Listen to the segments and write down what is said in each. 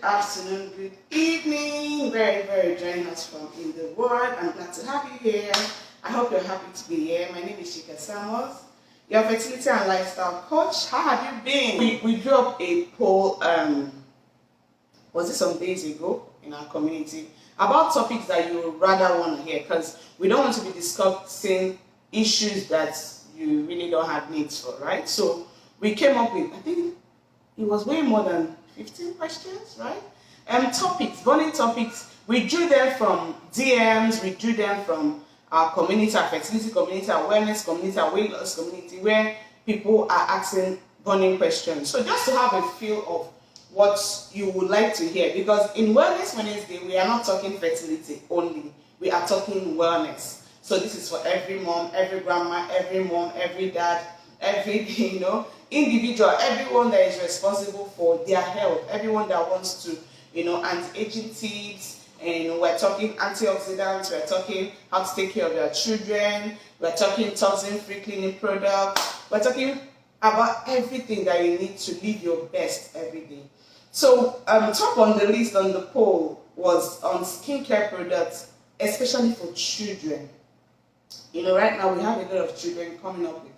afternoon, good evening, very joining us from in the world. I'm glad to have you here. I hope you're happy to be here. My name is Chika Samuels, your fertility and lifestyle coach. How have you been? We drew up a poll, was it some days ago in our community, about topics that you would rather want to hear, because we don't want to be discussing issues that you really don't have needs for, right? So we came up with, I think it was way more than 15 questions, right? Topics, burning topics. We drew them from DMs, we drew them from our community, our fertility community, our wellness community, our weight loss community, where people are asking burning questions. So just to have a feel of what you would like to hear, because in Wellness Wednesday, we are not talking fertility only, we are talking wellness. So this is for every mom, every grandma, every mom, every dad, every, individual, everyone that is responsible for their health, everyone that wants to, anti-aging tips, and we're talking antioxidants, we're talking how to take care of your children, we're talking toxin-free cleaning products, we're talking about everything that you need to live your best every day. So top on the list on the poll was on skincare products, especially for children. Right now we have a lot of children coming up with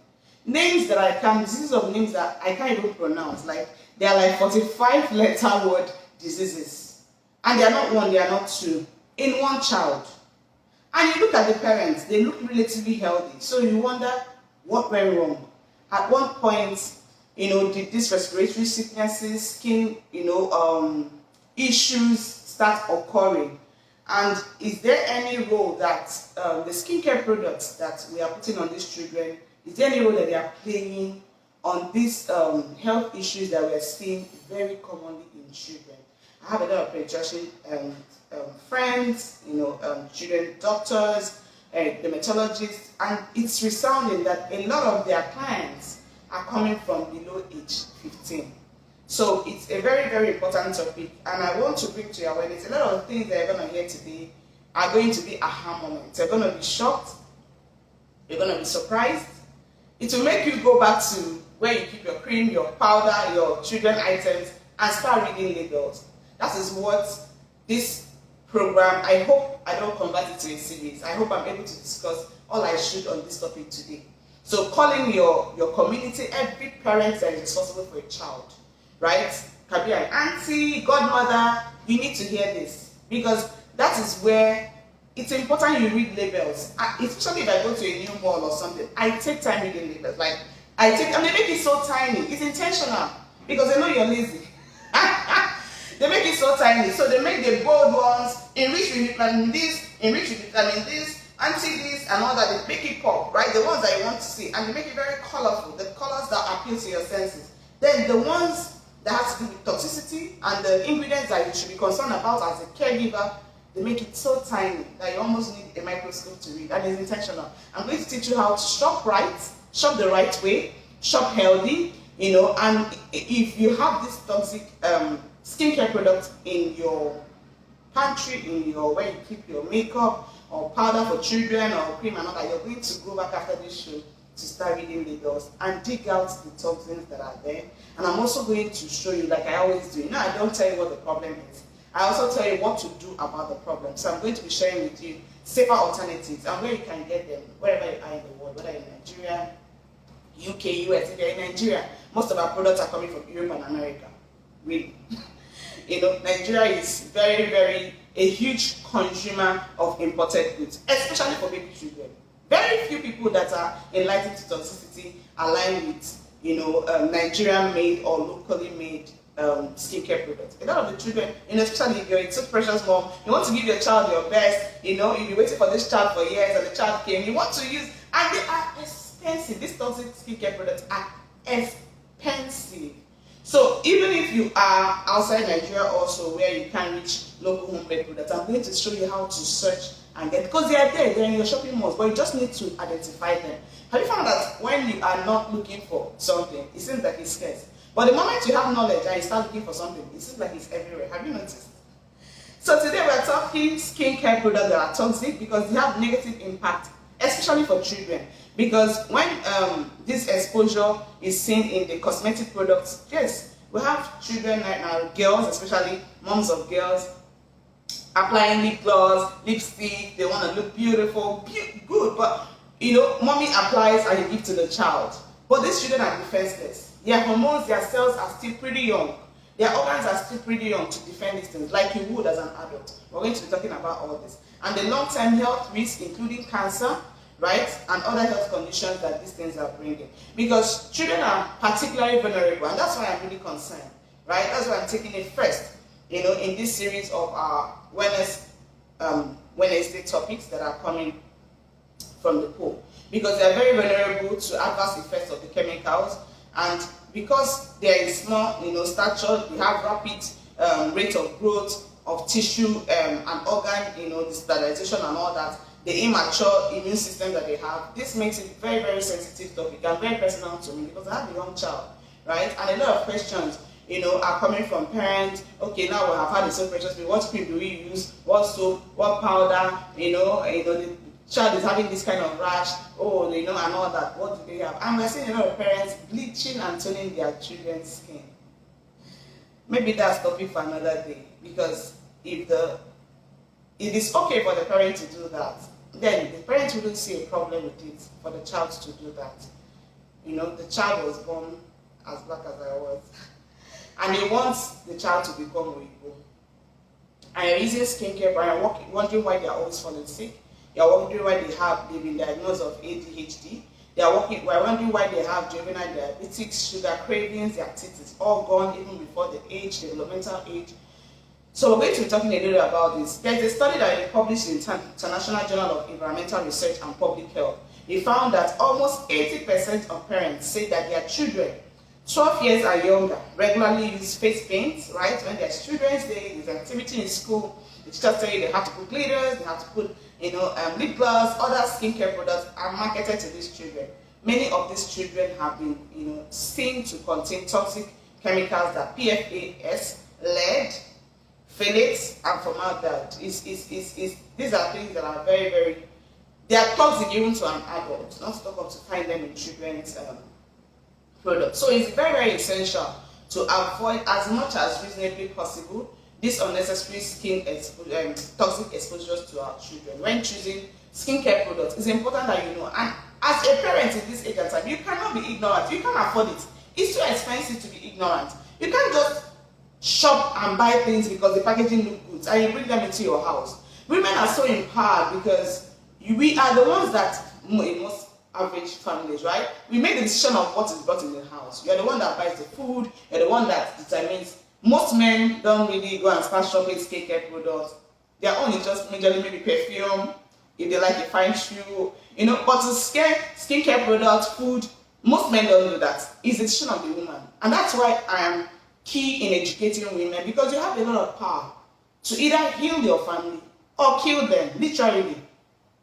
names that diseases of names that I can't even pronounce. Like, they are like 45 letter word diseases. And they are not one, they are not two. In one child. And you look at the parents, they look relatively healthy. So you wonder what went wrong. At one point, did these respiratory sicknesses, skin, issues start occurring? And is there any role that the skincare products that we are putting on these children, is there any role that they are playing on these health issues that we are seeing very commonly in children? I have a lot of pediatric friends, children doctors, dermatologists, and it's resounding that a lot of their clients are coming from below age 15. So it's a very important topic, and I want to bring to your awareness a lot of things that you're going to hear today are going to be aha moments. You're going to be shocked, you're going to be surprised. It will make you go back to where you keep your cream, your powder, your children items, and start reading labels. That is what this program, I hope I don't convert it to a series. I hope I'm able to discuss all I should on this topic today. So calling your community, every parent that is responsible for a child, right? Can be an auntie, godmother, you need to hear this, because that is where it's important you read labels. Especially if I go to a new mall or something, I take time reading labels. Like, and they make it so tiny. It's intentional, because they know you're lazy. They make it so tiny. So they make the bold ones, enriched with vitamin this, enriched with vitamin this, anti this, and all that. They make it pop, right? The ones that you want to see. And they make it very colorful, the colors that appeal to your senses. Then the ones that have to do with toxicity and the ingredients that you should be concerned about as a caregiver, they make it so tiny that you almost need a microscope to read, and it's intentional. I'm going to teach you how to shop right, shop the right way, shop healthy, and if you have this toxic skincare product in your pantry, where you keep your makeup or powder for children or cream and all that, you're going to go back after this show to start reading labels and dig out the toxins that are there. And I'm also going to show you, like I always do, I don't tell you what the problem is. I also tell you what to do about the problem. So I'm going to be sharing with you safer alternatives and where you can get them wherever you are in the world, whether in Nigeria, UK, US. If you're in Nigeria, most of our products are coming from Europe and America. Really. Nigeria is very a huge consumer of imported goods, especially for baby children. Very few people that are enlightened to toxicity align with, Nigerian made or locally made skincare products. A lot of the children, especially if you're a so precious mom, you want to give your child your best, you've been waiting for this child for years and the child came, you want to use, and they are expensive. These toxic skincare products are expensive. So even if you are outside Nigeria also, where you can reach local homemade products, I'm going to show you how to search and get, because they are there, they're in your shopping malls, but you just need to identify them. Have you found that when you are not looking for something, it seems like it's scarce? But the moment you have knowledge and you start looking for something, it seems like it's everywhere. Have you noticed? So today we're talking skincare products that are toxic because they have negative impact, especially for children. Because when this exposure is seen in the cosmetic products, yes, We have children right now, girls, especially moms of girls, applying lip gloss, lipstick. They want to look beautiful, good, but mommy applies and you give to the child. But these children are defenseless. Their hormones, their cells are still pretty young. Their organs are still pretty young to defend these things, like you would as an adult. We're going to be talking about all this. And the long-term health risks, including cancer, right, and other health conditions that these things are bringing. Because children are particularly vulnerable, and that's why I'm really concerned, right? That's why I'm taking it first, in this series of our Wednesday topics that are coming from the poll. Because they are very vulnerable to adverse effects of the chemicals, and because they are in small, stature, they have rapid rate of growth of tissue and organ, the sterilization and all that, the immature immune system that they have. This makes it very, very sensitive topic and very personal to me because I have a young child, right? And a lot of questions, are coming from parents. Okay, now we have had the soap precious, what cream do we use? What soap? What powder? The child is having this kind of rash, and all that. What do they have? And we're seeing a lot of parents bleaching and toning their children's skin. Maybe that's topic for another day, because if it is okay for the parent to do that, then the parent wouldn't see a problem with it for the child to do that. The child was born as black as I was, and he wants the child to become Weibo. And you're using skincare, but you're wondering why they're always falling sick. You're wondering why they've been diagnosed of ADHD. We're wondering why they have juvenile diabetes, sugar cravings, their teeth is all gone even before the developmental age. So we're going to be talking a little about this. There's a study that is published in International Journal of Environmental Research and Public Health. It found that almost 80% of parents say that their children 12 years or younger regularly use face paint, right? When there's Children's Day, there's activity in school, the teachers say they have to put glitters, they have to put lip gloss, other skincare products are marketed to these children. Many of these children have been seen to contain toxic chemicals that PFAS, lead, phthalates, and formaldehyde. These are things that are very, very, they are toxic even to an adult, not to talk about to find them in children's products. So it's very, very essential to avoid as much as reasonably possible these unnecessary toxic exposures to our children. When choosing skincare products, it's important that you know. And as a parent in this age and time, you cannot be ignorant. You can't afford it. It's too expensive to be ignorant. You can't just shop and buy things because the packaging looks good and you bring them into your house. Women are so empowered because we are the ones that, in most average families, right? We make the decision of what is brought in the house. You're the one that buys the food. You're the one that determines. Most men don't really go and start shopping skincare products. Their own is just majorly maybe perfume, if they like a fine shoe, but to skincare products, food, most men don't do that. It's the decision of the woman. And that's why I am key in educating women, because you have a lot of power to either heal your family or kill them, literally,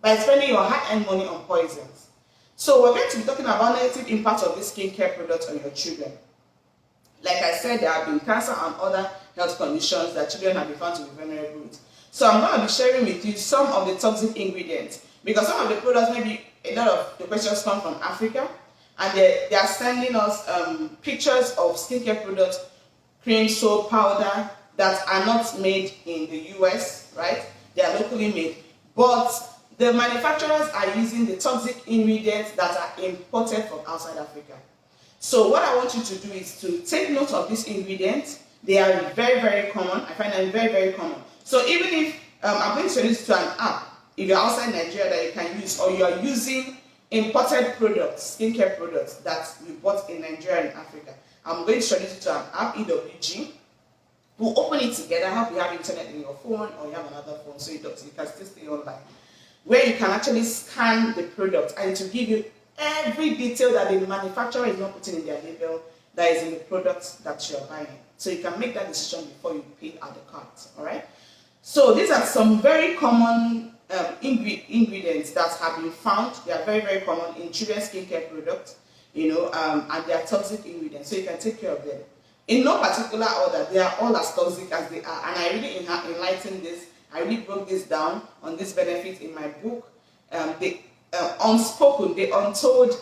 by spending your hard-earned money on poisons. So we're going to be talking about negative impacts of these skincare products on your children. Like I said, there have been cancer and other health conditions that children have been found to be vulnerable with. So I'm going to be sharing with you some of the toxic ingredients, because some of the products, maybe a lot of the questions come from Africa, and they are sending us pictures of skincare products, cream, soap, powder, that are not made in the US, right? They are locally made, but the manufacturers are using the toxic ingredients that are imported from outside Africa. So what I want you to do is to take note of these ingredients. They are very, very common. I find them very, very common. So even if I'm going to introduce you to an app, if you're outside Nigeria, that you can use, or you are using imported products, skincare products that we bought in Nigeria and Africa, I'm going to introduce you to an app, EWG. We'll open it together. I hope you have internet in your phone or you have another phone, so you can still stay online, where you can actually scan the product and to give you every detail that the manufacturer is not putting in their label that is in the products that you're buying. So you can make that decision before you pay at the cart, all right? So these are some very common ingredients that have been found. They are very, very common in children's skincare products, and they are toxic ingredients, so you can take care of them. In no particular order, they are all as toxic as they are, and I really enlightened this. I really broke this down on this benefit in my book, the unspoken, the untold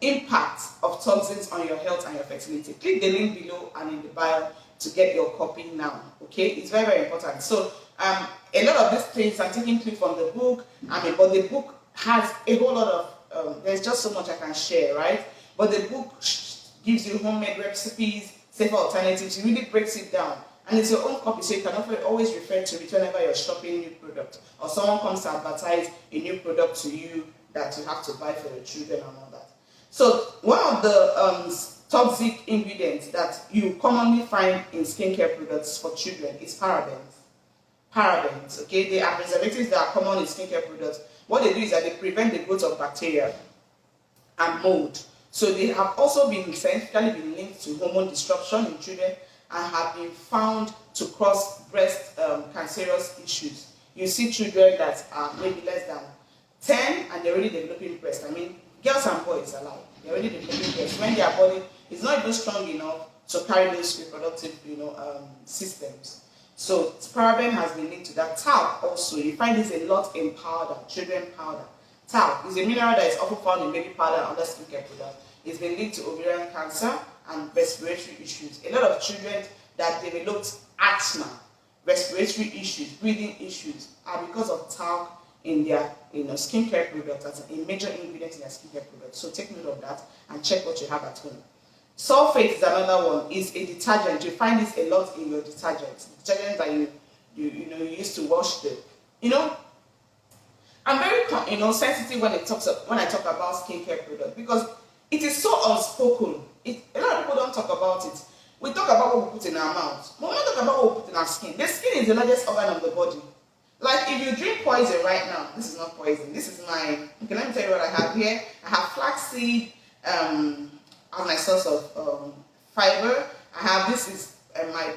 impact of toxins on your health and your fertility. Click the link below and in the bio to get your copy now. Okay, it's very, very important. So a lot of these things are taken clip from the book. But the book has a whole lot of there's just so much I can share, right? But the book gives you homemade recipes, safer alternatives. It really breaks it down. And it's your own copy, so you can always refer to it whenever you're shopping new product or someone comes to advertise a new product to you that you have to buy for your children and all that. So one of the toxic ingredients that you commonly find in skincare products for children is parabens. Parabens, okay? They are preservatives that are common in skincare products. What they do is that they prevent the growth of bacteria and mold. So they have also been scientifically been linked to hormone disruption in children and have been found to cause breast cancerous issues. You see children that are maybe less than 10 and they're already developing breast. I mean, girls and boys alike, they're already developing breast when their body is not even strong enough to carry those reproductive, systems. So paraben has been linked to that. Talc also, you find this a lot in powder, children powder. Talc is a mineral that is often found in baby powder and other skincare products. It's been linked to ovarian cancer and respiratory issues. A lot of children that developed asthma, respiratory issues, breathing issues are because of talc in their skincare products as a major ingredient in their skincare products. So take note of that and check what you have at home. Sulfate is another one. It's a detergent. You find this a lot in your detergents. Detergents that you use to wash the. I'm very sensitive when I talk about skincare products because it is so unspoken. A lot of people don't talk about it. We talk about what we put in our mouth, but we don't talk about what we put in our skin. The skin is the largest organ of the body. Like if you drink poison right now, this is not poison. This is my. Okay, let me tell you what I have here. I have flaxseed as my source of fiber. This is my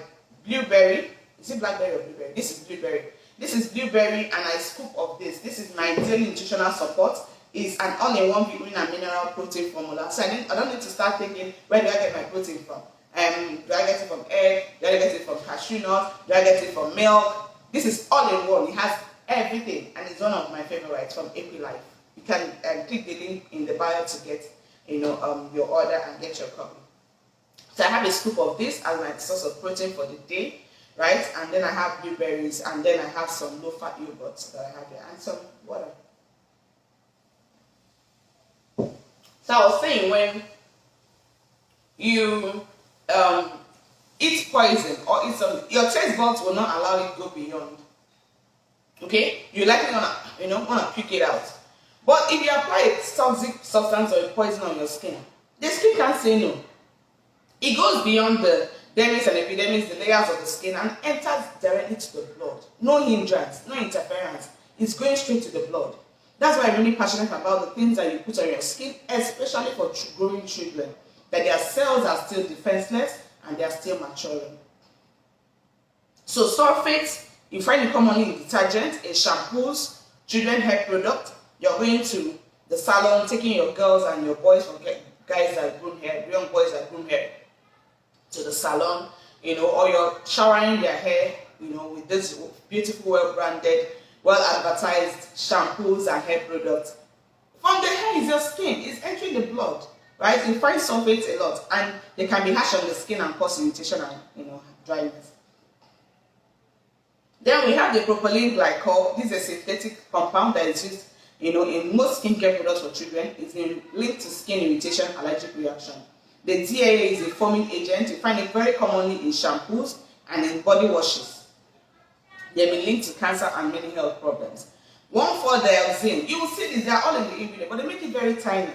blueberry. Is it blackberry or blueberry? This is blueberry. This is blueberry, and I scoop of this. This is my daily nutritional support. It's an all-in-one vitamin and mineral protein formula. So I don't need to start thinking, where do I get my protein from? Do I get it from egg? Do I get it from cashew nut? Do I get it from milk? This is all-in-one. It has everything, and it's one of my favorites from Equilife. You can click the link in the bio to get your order and get your copy. So I have a scoop of this as my source of protein for the day, right? And then I have blueberries, and then I have some low-fat yogurts that I have here, and some water. So I was saying, when you eat poison or eat something, your taste buds will not allow it to go beyond. Okay, you likely wanna pick it out. But if you apply a toxic substance or a poison on your skin, the skin can't say no. It goes beyond the dermis and epidermis, the layers of the skin, and enters directly to the blood. No hindrance, no interference. It's going straight to the blood. That's why I'm really passionate about the things that you put on your skin, especially for growing children, that their cells are still defenseless and they are still maturing. So sulfates, you find it commonly in detergents, in shampoos, children hair products. You're going to the salon, taking your girls and your boys, from guys that groom hair, young boys that groom hair, to the salon, or you're showering their hair, with this beautiful, well-branded, well-advertised shampoos and hair products. From the hair is your skin, it's entering the blood, right? You find sulfates a lot, and they can be harsh on the skin and cause irritation and dryness. Then we have the propylene glycol. This is a synthetic compound that is used, in most skincare products for children. It's been linked to skin irritation, allergic reaction. The DHA is a foaming agent. You find it very commonly in shampoos and in body washes. They've been linked to cancer and many health problems. 1,4-dioxane. You will see this, they are all in the ingredient, but they make it very tiny,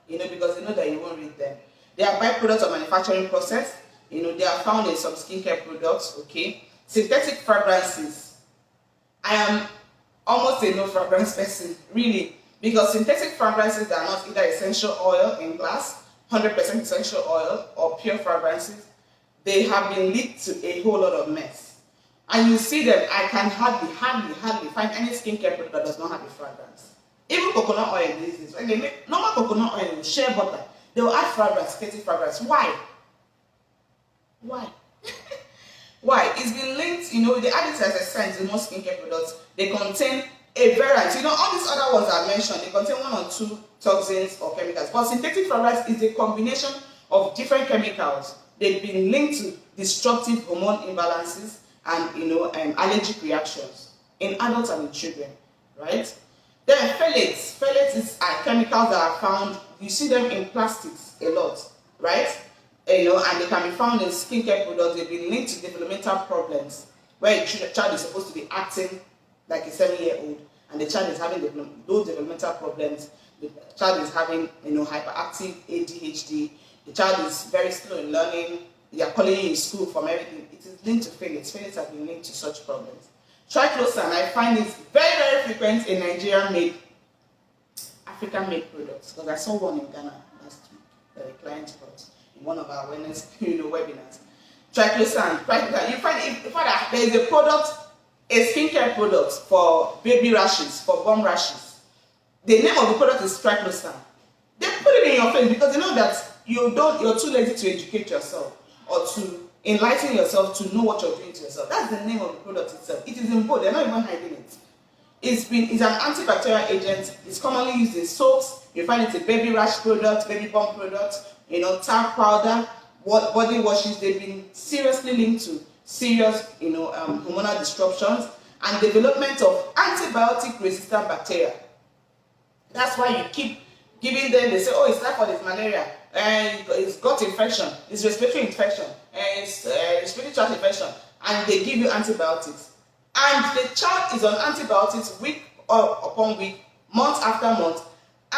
because they know that you won't read them. They are byproducts of manufacturing process. They are found in some skincare products, okay? Synthetic fragrances. I am almost a no fragrance person, really, because synthetic fragrances are not either essential oil in glass, 100% essential oil, or pure fragrances. They have been linked to a whole lot of mess. And you see them, I can hardly find any skincare product that does not have a fragrance. Even coconut oil these days, when they make normal coconut oil with shea butter, they will add fragrance, synthetic fragrance. Why? Why? It's been linked, they add it as a scent in most skincare products. They contain a variant. All these other ones I mentioned, they contain 1 or 2 toxins or chemicals. But synthetic flavonoids is a combination of different chemicals. They've been linked to destructive hormone imbalances and allergic reactions in adults and in children, right? Then phthalates. Phthalates is chemicals that are found. You see them in plastics a lot, right? And they can be found in skincare products. They've been linked to developmental problems, where a child is supposed to be acting like a 7-year-old, and the child is having those developmental problems. The child is having hyperactive ADHD. The child is very slow in learning. They are calling you in school from everything. It is linked to phthalates. Phthalates have been linked to such problems. Triclosan, I find it very, very frequent in Nigerian-made, African-made products, because I saw one in Ghana last week that a client brought in one of our awareness webinars. Triclosan, you find in fact there is a product, a skincare product for baby rashes, for bum rashes. The name of the product is Triclosan. They put it in your face because they know that you're too lazy to educate yourself or to enlighten yourself to know what you're doing to yourself. That's the name of the product itself. It is in bold. They're not even hiding it. It's an antibacterial agent. It's commonly used in soaps. You find it's a baby rash product, baby bump product, talc powder, body washes. They've been seriously linked to serious, hormonal disruptions and development of antibiotic-resistant bacteria. That's why you keep giving them. They say, "Oh, it's typhoid, it's malaria, and it's gut infection, it's respiratory infection, and it's respiratory tract infection," and they give you antibiotics. And the child is on antibiotics week upon week, month after month,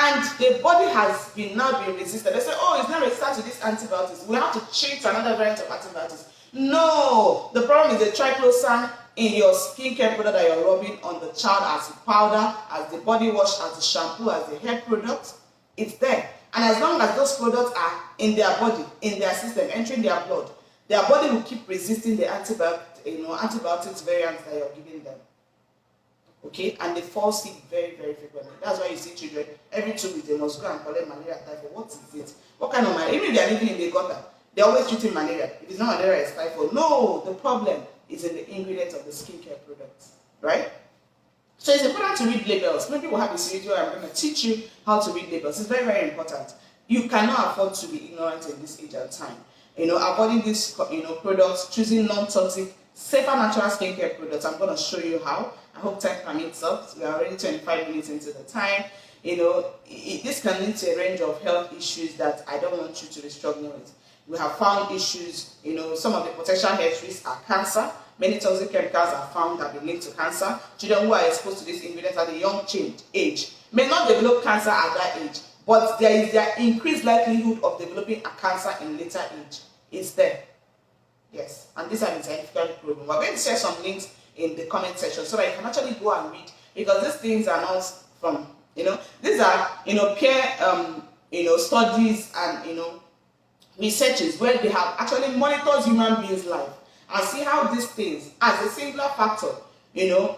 and the body has now been resistant. They say, "Oh, it's not resistant to these antibiotics. We have to change to another variant of antibiotics." No, the problem is the triclosan in your skincare product that you're rubbing on the child as a powder, as the body wash, as the shampoo, as the hair product. It's there. And as long as those products are in their body, in their system, entering their blood, their body will keep resisting the antibiotics variants that you're giving them. Okay? And they fall sick very, very frequently. That's why you see children, every 2 weeks, they must go and collect malaria typhoid. What is it? What kind of malaria? Even if they are living in the gutter, they're always treating malaria. If it's not malaria, it's typhoid. No, the problem is in the ingredients of the skincare products. Right? So it's important to read labels. Maybe we'll have this video. I'm going to teach you how to read labels. It's very, very important. You cannot afford to be ignorant in this age and time. Avoiding these products, choosing non-toxic, safer natural skincare products. I'm going to show you how. I hope time permits us. We are already 25 minutes into the time. This can lead to a range of health issues that I don't want you to be struggling with. We have found issues. Some of the potential health risks are cancer. Many toxic chemicals are found that be linked to cancer. Children who are exposed to these ingredients at a young age may not develop cancer at that age, but there is their increased likelihood of developing a cancer in later age. It's there. Yes, and these are the scientifically proven. We're going to share some links in the comment section so that you can actually go and read, because these things are not from, these are, peer, studies and, researches where they have actually monitored human beings' life and see how these things, as a singular factor,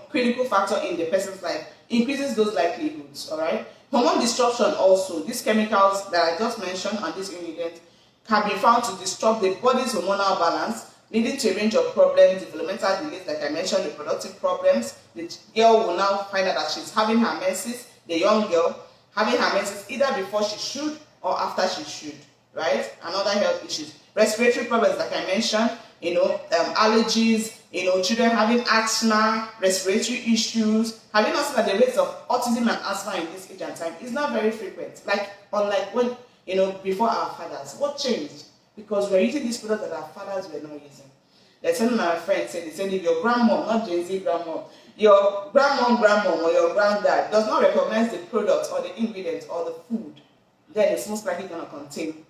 critical factor in the person's life, increases those likelihoods, all right? Hormone disruption also, these chemicals that I just mentioned and these ingredients can be found to disrupt the body's hormonal balance, leading to a range of problems, developmental delays, like I mentioned, reproductive problems. The girl will now find out that she's having her menses, the young girl, having her menses either before she should or after she should, right? And other health issues. Respiratory problems, like I mentioned, allergies, children having asthma, respiratory issues. Have you noticed that the rates of autism and asthma in this age and time is not very frequent? Unlike when, before our fathers. What changed? Because we're using these products that our fathers were not using. Like some of my friends said, if your grandmom, not Gen Z grandmom, your grandmom or your granddad does not recognize the product or the ingredients or the food, then it's most likely going to contain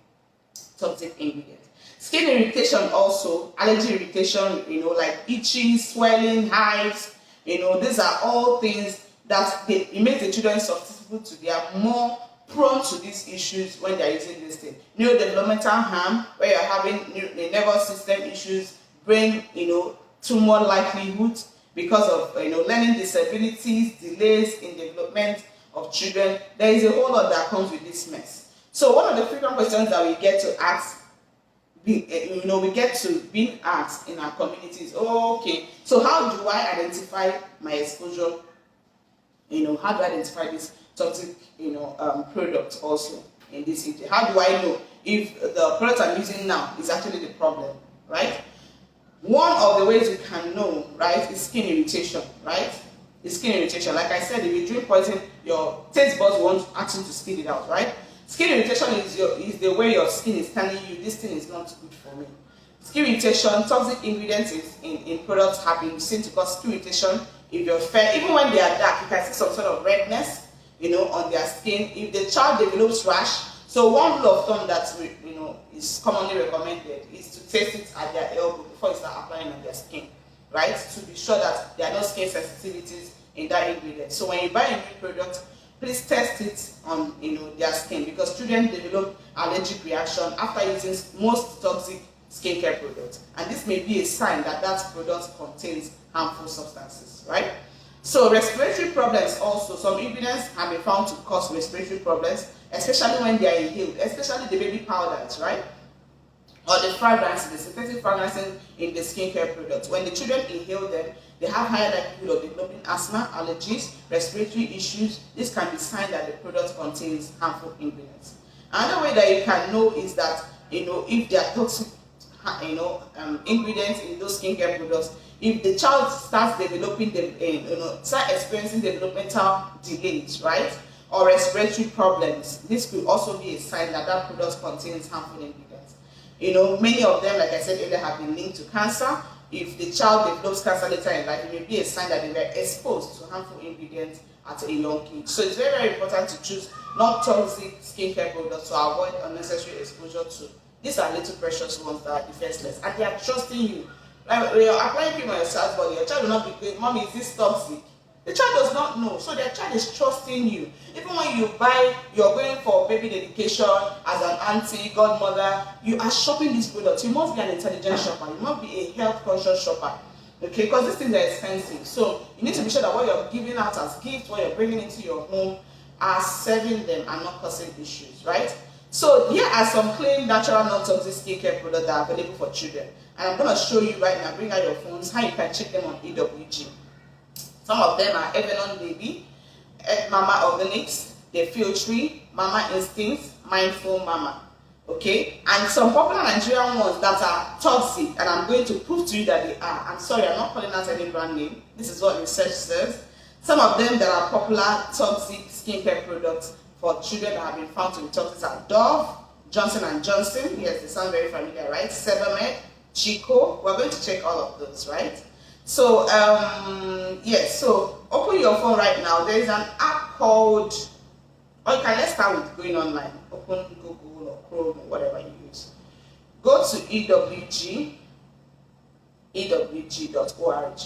toxic ingredients. Skin irritation also, allergy irritation, like itchy, swelling, hives, these are all things that it makes the children susceptible to. They are more prone to these issues when they are using this thing. Neurodevelopmental harm, where you're having the nervous system issues, brain, tumor likelihoods because of, learning disabilities, delays in development of children. There is a whole lot that comes with this mess. So one of the frequent questions that we get to ask, we get to being asked in our communities, okay, so how do I identify my exposure? How do I identify this toxic, product also in this area. How do I know if the product I'm using now is actually the problem, right? One of the ways you can know, right, is skin irritation, right? Is skin irritation. Like I said, if you drink poison, your taste buds won't ask you to spit it out, right? Skin irritation is the way your skin is telling you this thing is not good for me. Skin irritation, toxic ingredients in products have been seen to cause skin irritation. If you're fair, even when they are dark, you can see some sort of redness, on their skin. If the child develops rash, so one rule of thumb that is commonly recommended is to test it at their elbow before you start applying on their skin, right? To be sure that there are no skin sensitivities in that ingredient. So when you buy a new product, please test it on their skin, because children develop allergic reaction after using most toxic skincare products, and this may be a sign that that product contains harmful substances, right? So respiratory problems also, some ingredients have been found to cause respiratory problems, especially when they are inhaled, especially the baby powders, right? Or the fragrances, the synthetic fragrances in the skincare products. When the children inhale them, they have higher likelihood of developing asthma, allergies, respiratory issues. This can be a sign that the product contains harmful ingredients. Another way that you can know is that, if they are toxic, ingredients in those skincare products, if the child starts developing start experiencing developmental delays, right, or respiratory problems, this could also be a sign that that product contains harmful ingredients. Many of them, like I said earlier, have been linked to cancer. If the child develops cancer later in life, it may be a sign that they were exposed to harmful ingredients at a young age. So it's very, very important to choose non-toxic skincare products to avoid unnecessary exposure to. These are little precious ones that are defenseless, and they are trusting you. Like when you're applying cream on your child's body, your child will not be going, "Mommy, is this toxic?" The child does not know, so their child is trusting you. Even when you buy, you're going for baby dedication as an auntie, godmother, you are shopping these products. You must be an intelligent shopper. You must be a health-conscious shopper, okay? Because these things are expensive. So you need to be sure that what you're giving out as gifts, what you're bringing into your home, are serving them and not causing issues, right? So here are some clean, natural, non-toxic skincare products that are available for children. And I'm going to show you right now, bring out your phones, how you can check them on EWG. Some of them are Evenon Baby, Egg Mama Organics, The Filtree, Mama Instincts, Mindful Mama. Okay? And some popular Nigerian ones that are toxic, and I'm going to prove to you that they are. I'm sorry, I'm not calling out any brand name. This is what research says. Some of them that are popular toxic skincare products for children that have been found to be toxic are Dove, Johnson & Johnson. Yes, they sound very familiar, right? Sebamed, Chico. We're going to check all of those, right? So, yes, so open your phone right now. There is an app called, let's start with going online. Open Google or Chrome or whatever you use. Go to EWG, ewg.org.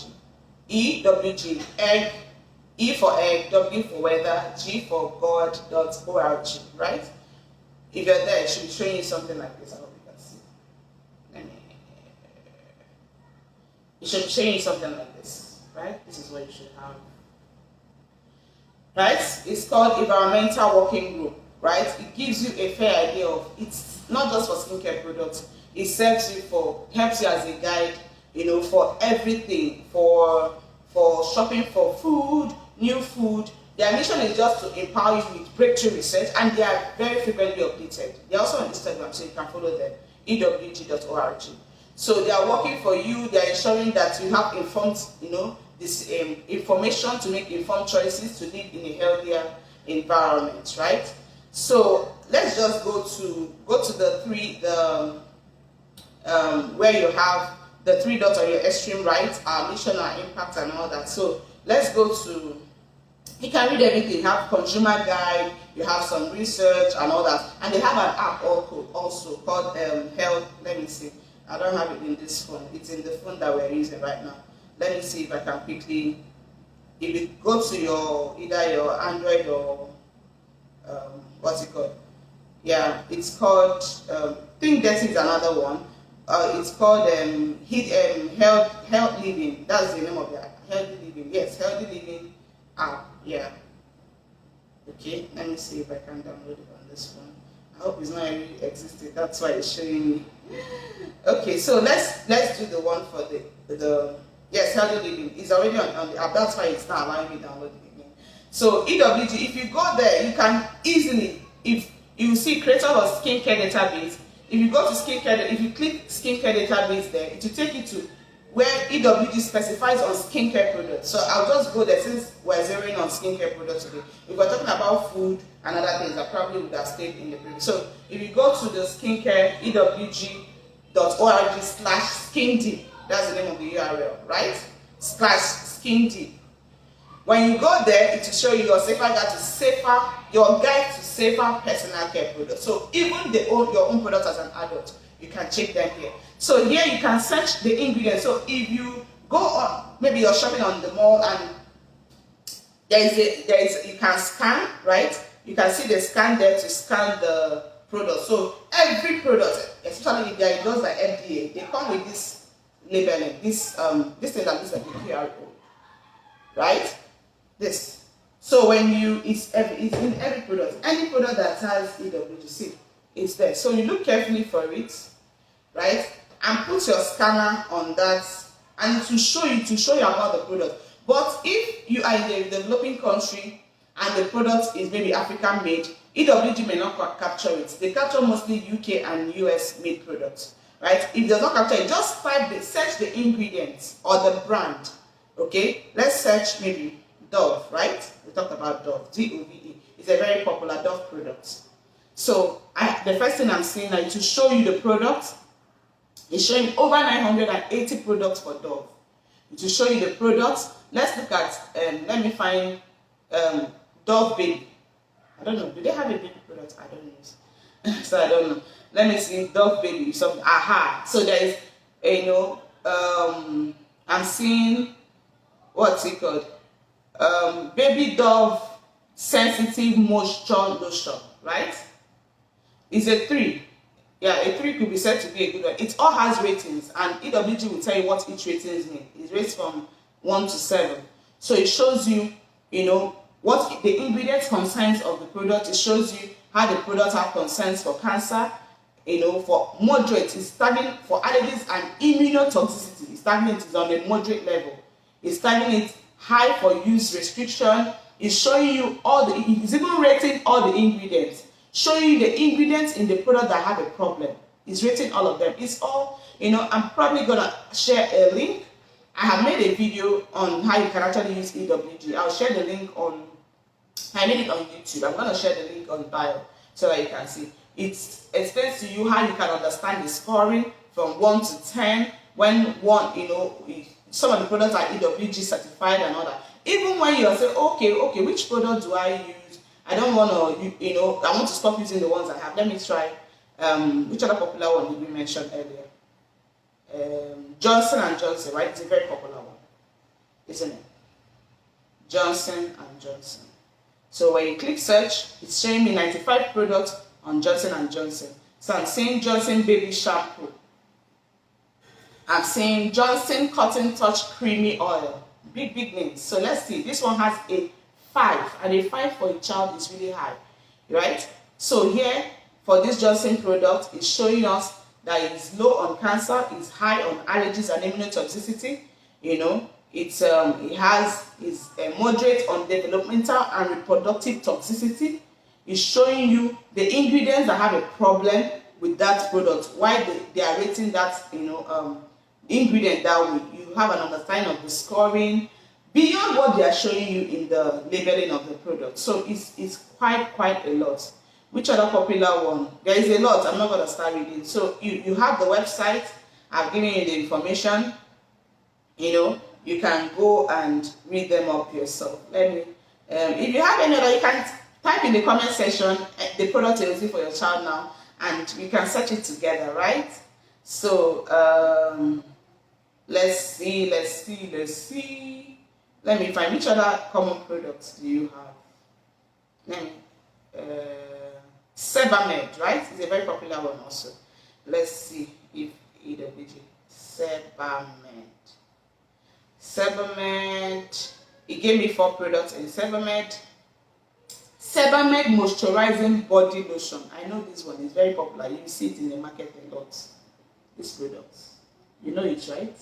EWG, egg, E for egg, W for weather, G for God.org, right? If you're there, it should be showing you something like this. I hope you can see. It should be showing you something like this, right? This is what you should have. Right? It's called Environmental Working Group, right? It gives you a fair idea of, it's not just for skincare products. It helps you as a guide, for everything, for shopping for food, new food. Their mission is just to empower you with breakthrough research, and they are very frequently updated. They're also on Instagram, so you can follow them, ewg.org. So they are working for you. They are ensuring that you have informed, this information to make informed choices to live in a healthier environment, right? So let's just go to the three, where you have the three dots on your extreme right, our mission, our impact, and all that. So let's go to, you can read everything. You have consumer guide, you have some research and all that. And they have an app also called Health. Let me see. I don't have it in this phone. It's in the phone that we're using right now. Let me see if I can quickly, if you go to either your Android or, what's it called? Yeah, it's called, Think Dirty is another one. It's called Health Living. That's the name of the app. Healthy Living. Yes, Healthy Living app. Yeah. Okay, let me see if I can download it on this phone. I hope it's not really existing. That's why it's showing me. Okay, so let's do the one for the yes, Healthy Living. It's already on the app. That's why it's not allowing me to download it again. So EWG, if you go there, you can easily, if you see creator of skincare database, if you go to skincare, if you click skincare database there, it will take you to where EWG specifies on skincare products. So I'll just go there since we're zeroing on skincare products today. If we're talking about food and other things, I probably would have stayed in the previous. So if you go to the skincare ewg.org/skindeep, that's the name of the URL, right? /skindeep. When you go there, it will show you your guide to safer personal care products. So even your own products as an adult, you can check them here. So here you can search the ingredients. So if you go on, maybe you're shopping on the mall and you can scan, right? You can see the scan there to scan the product. So every product, especially if they are endorsed by FDA, they come with this labeling, this thing that looks like a QR code, right? This. So when it's in every product, any product that has EWG, it's there. So you look carefully for it, right? And put your scanner on that, and it will show you about the product. But if you are in a developing country and the product is maybe African made, EWG may not capture it. They capture mostly UK and US made products, right? If it does not capture it, just search the ingredients or the brand. Okay, let's search maybe Dove, right? We talked about Dove, DOVE. It's a very popular Dove product. So the first thing I'm seeing now is to show you the product. It's showing over 980 products for Dove. It will show you the products. Let's look at, let me find Dove Baby. I don't know, do they have a baby product? I don't know. So I don't know. Let me see, Dove Baby, something, aha. So there is, I'm seeing, what's it called? Baby Dove Sensitive Moisture Lotion, right? It's a 3. Yeah, a 3 could be said to be a good one. It all has ratings, and EWG will tell you what each ratings mean. It rates from 1 to 7. So it shows you, what the ingredients concerns of the product. It shows you how the product have concerns for cancer. For moderate, it's tagging for allergies and immunotoxicity. It's tagging it is on a moderate level. It's tagging it high for use restriction. It's showing you it's even rating all the ingredients. Showing you the ingredients in the product that have a problem. It's rating all of them. It's all, I'm probably gonna share a link. I have made a video on how you can actually use EWG. I'll share the link I made it on YouTube. I'm gonna share the link on bio so that you can see. It explains to you how you can understand the scoring from 1 to 10. When 1, some of the products are EWG certified and all that. Even when you are saying, okay, which product do I use? I don't want to, I want to stop using the ones I have. Let me try, which other popular one did we mention earlier? Johnson & Johnson, right? It's a very popular one, isn't it? Johnson & Johnson. So when you click search, it's showing me 95 products on Johnson & Johnson. So I'm seeing Johnson Baby Shampoo. I'm seeing Johnson Cotton Touch Creamy Oil. Big names. So let's see. This one has a 5, and a 5 for a child is really high, right? So here, for this Johnson product, it's showing us that it's low on cancer, it's high on allergies and immunotoxicity. It's moderate on developmental and reproductive toxicity. It's showing you the ingredients that have a problem with that product, why they are rating that ingredient that way. You have an understanding of the scoring beyond what they are showing you in the labeling of the product. So it's quite a lot. Which other popular one? There is a lot. I'm not going to start reading. So you have the website. I've given you the information. You can go and read them up yourself. If you have any other, you can type in the comment section the product you're using for your child now, and we can search it together, right? So let's see. Let me find, which other common products do you have? Sebamed, right? It's a very popular one also. Let's see if EWG. Sebamed. It gave me 4 products in Sebamed. Sebamed Moisturizing Body Lotion. I know this one is very popular. You see it in the market a lot. This product. You know it, right?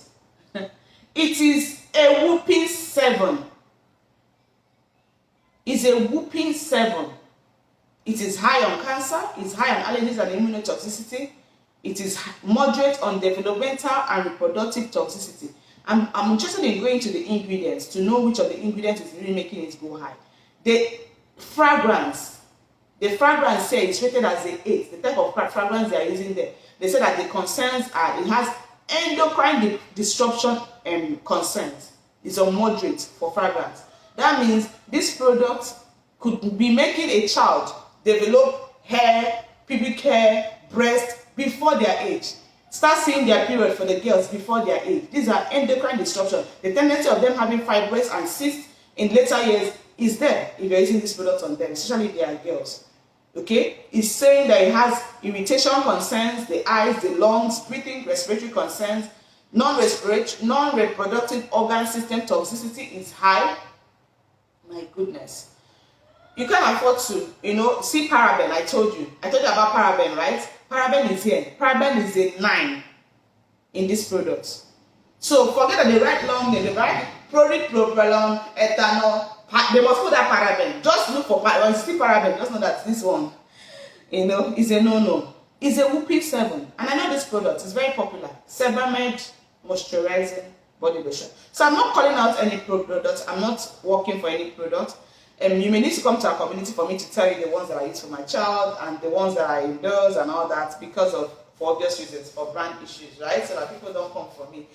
It is a whooping 7. is a whooping 7. It is high on cancer, it's high on allergies and immunotoxicity, it is moderate on developmental and reproductive toxicity. I'm interested in going to the ingredients to know which of the ingredients is really making it go high. The fragrance say it's rated as a 8, the type of fragrance they are using there. They say that the concerns are, it has endocrine disruption concerns. It's a moderate for fragrance. That means this product could be making a child develop hair, pubic hair, breast before their age. Start seeing their period for the girls before their age. These are endocrine disruption. The tendency of them having fibroids and cysts in later years is there if you're using this product on them, especially if they are girls. Okay, it's saying that it has irritation concerns, the eyes, the lungs, breathing, respiratory concerns, non-reproductive organ system toxicity is high. My goodness. You can't afford to, see paraben. I told you about paraben, right? Paraben is here. Paraben is a 9 in this product. So forget that they write long name, they write propylene, ethanol. They must put that paraben. Just look for paraben. When you see paraben, just know that this one, is a no-no. It's a whooping 7. And I know this product is very popular. Sebamed moisturizing body lotion. So I'm not calling out any product. I'm not working for any product. You may need to come to our community for me to tell you the ones that I use for my child and the ones that I endorse and all that for obvious reasons, for brand issues, right? So that people don't come for me,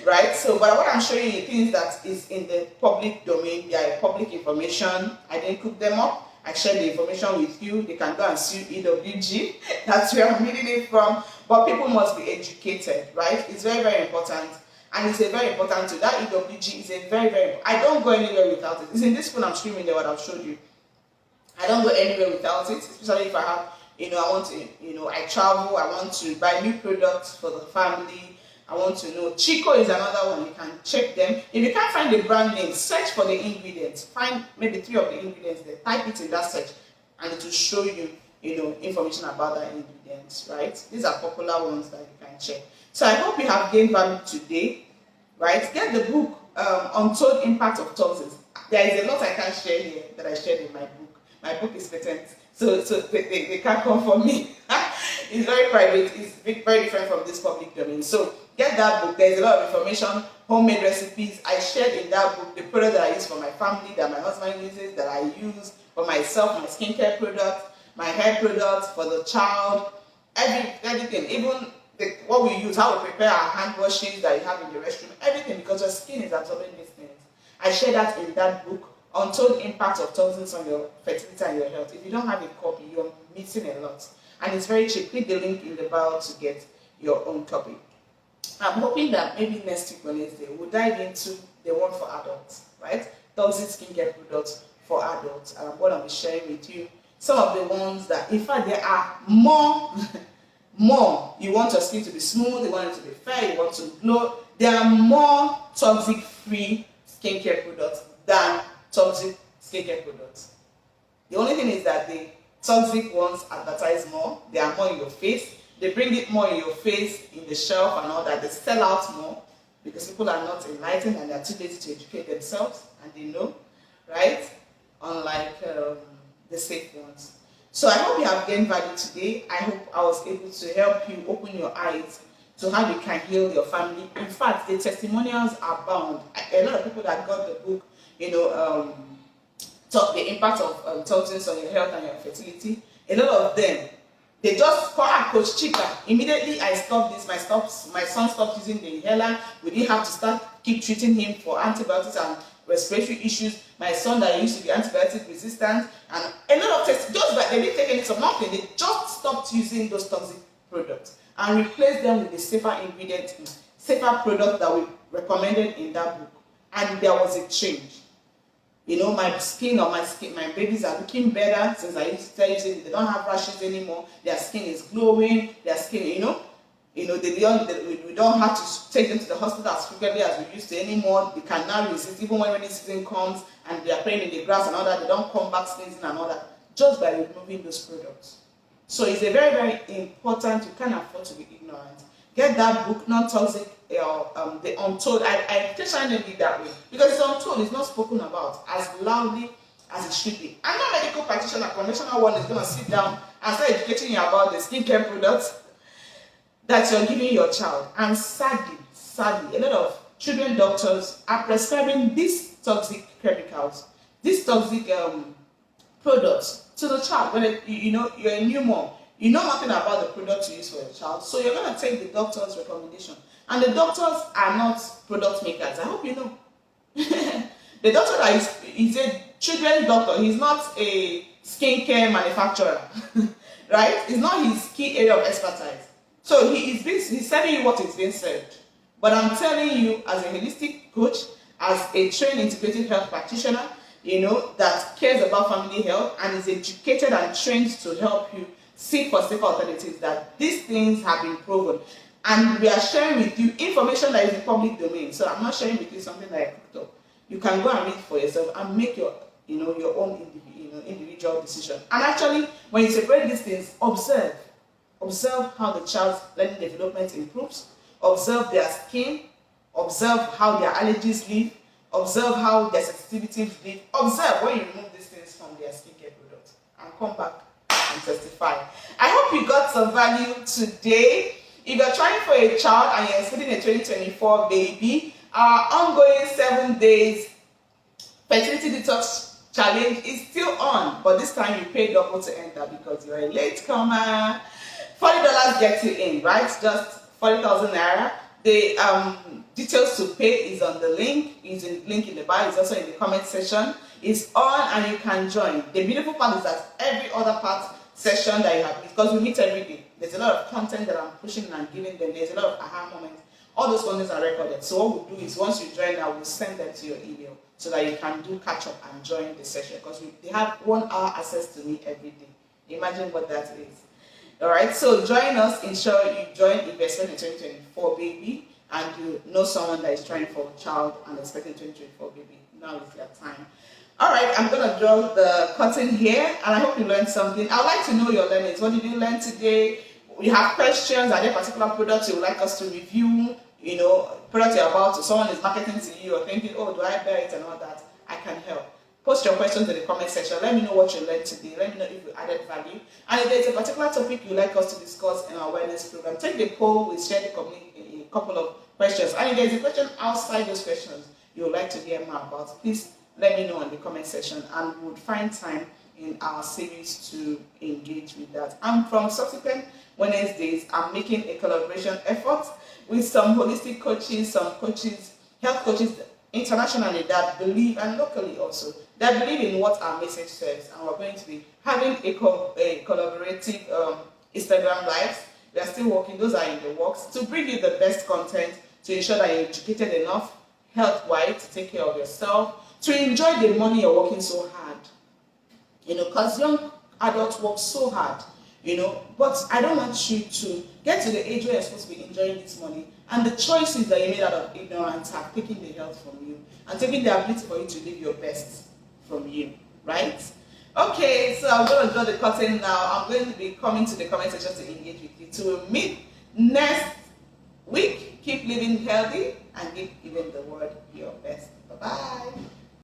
right? So, but what I'm showing you things that is in the public domain, they are public information. I didn't cook them up. I share the information with you. They can go and sue EWG. That's where I'm reading it from. But people must be educated, right? It's very, very important. And it's a very important too. That EWG is a very, very important. I don't go anywhere without it. It's in this phone I'm streaming there what I've showed you. I don't go anywhere without it, especially if I have, I want to, I travel, I want to buy new products for the family. I want to know. Chico is another one. You can check them. If you can't find the brand name, search for the ingredients. Find maybe 3 of the ingredients there. Type it in that search and it will show you, information about that ingredients, right? These are popular ones that you can check. So I hope you have gained value today, right? Get the book, Untold Impact of Toxins. There is a lot I can't share here that I shared in my book. My book is patent, so they can't come for me. It's very private. It's very different from this public domain. So get that book. There's a lot of information, homemade recipes. I shared in that book the product that I use for my family, that my husband uses, that I use for myself, my skincare product, my hair product for the child, everything, even what we use, how we prepare our hand washes that you have in the restroom, everything, because your skin is absorbing these things. I share that in that book, Untold Impact of Toxins on Your Fertility and Your Health. If you don't have a copy, you're missing a lot. And it's very cheap. Click the link in the bio to get your own copy. I'm hoping that maybe next week, Wednesday, we'll dive into the one for adults, right? Toxic skincare products for adults. And I'm going to be sharing with you some of the ones that, in fact, there are more. You want your skin to be smooth, you want it to be fair, you want to glow. There are more toxic-free skincare products than toxic skincare products. The only thing is that the toxic ones advertise more, they are more in your face, they bring it more in your face, in the shelf and all that, they sell out more because people are not enlightened and they are too lazy to educate themselves and they know, right? Unlike the safe ones. So I hope you have gained value today. I hope I was able to help you open your eyes to how you can heal your family. In fact, the testimonials are bound. A lot of people that got the book, the impact of toxins on your health and your fertility, a lot of them, they just call Coach Chika. Immediately I stopped this, my son stopped using the inhaler. We didn't have to keep treating him for antibiotics and respiratory issues. My son that used to be antibiotic resistant, and a lot of tests, just by they didn't take any of nothing, they just stopped using those toxic products and replaced them with the safer ingredients, safer product that we recommended in that book. And there was a change. My skin my babies are looking better since I used to tell you they don't have rashes anymore. Their skin is glowing. Their skin, we don't have to take them to the hospital as frequently as we used to anymore. They can now resist, even when rainy season comes and they are playing in the grass and all that, they don't come back sneezing and all that, just by removing those products. So it's a very, very important, you can't afford to be ignorant. Get that book, Non-Toxic, the Untold. I intentionally did it that way because it's untold, it's not spoken about as loudly as it should be. And no medical practitioner, conventional one, is going to sit down and start educating you about the skincare products that you're giving your child. And sadly, a lot of children doctors are prescribing these toxic chemicals, these toxic products to the child. When you're a new mom, you know nothing about the product you use for your child, so you're going to take the doctor's recommendation. And the doctors are not product makers. I hope you know. The doctor that is a children's doctor. He's not a skincare manufacturer, right? It's not his key area of expertise. So he's telling you what is being said. But I'm telling you, as a holistic coach, as a trained integrative health practitioner, that cares about family health and is educated and trained to help you seek for safer alternatives, that these things have been proven. And we are sharing with you information that is in public domain. So I'm not sharing with you something that I cooked up. You can go and read for yourself and make your own individual decision. And actually, when you separate these things, observe how the child's learning development improves, observe their skin, observe how their allergies live, observe how their sensitivities live, observe when you remove these things from their skincare products, and come back and testify. I hope you got some value today. If you're trying for a child and you're expecting a 2024 baby, our ongoing 7 days fertility detox challenge is still on, but this time you pay double to enter because you're a late comer. $40 gets you in, right? Just 40,000 naira. The details to pay is on the link. Is in link in the bio. It's also in the comment section. It's on and you can join. The beautiful part is that every other part session that you have, because we meet every day. There's a lot of content that I'm pushing and giving them. There's a lot of aha moments. All those contents are recorded. So what we'll do is once you join, I will send them to your email so that you can do catch up and join the session, because they have 1 hour access to me every day. Imagine what that is. All right, so join us. Ensure you join if you're expecting a 2024 baby and you know someone that is trying for a child and expecting a 2024 baby. Now is your time. All right, I'm going to draw the curtain here, and I hope you learned something. I'd like to know your learnings. What did you learn today? You have questions. Are there particular products you would like us to review? Product you're about to, someone is marketing to you or thinking, oh, do I buy it and all that? I can help. Post your questions in the comment section. Let me know what you learned today. Let me know if you added value. And if there's a particular topic you'd like us to discuss in our awareness program, take the poll. We'll share a couple of questions. And if there's a question outside those questions you would like to hear more about, please let me know in the comment section, and we would find time in our series to engage with that. And from subsequent Wednesdays, I'm making a collaboration effort with some holistic coaches, some coaches, health coaches internationally that believe, and locally also, that believe in what our message says. And we're going to be having a collaborative Instagram lives. We are still working, those are in the works, to bring you the best content, to ensure that you're educated enough, health-wise, to take care of yourself, to enjoy the money you're working so hard. Because young adults work so hard, but I don't want you to get to the age where you're supposed to be enjoying this money, and the choices that you made out of ignorance have taken the health from you and taking the ability for you to live your best from you, right? Okay, so I'm going to draw the curtain now. I'm going to be coming to the comment section to engage with you. So we'll meet next week. Keep living healthy and give even the world your best. Bye-bye.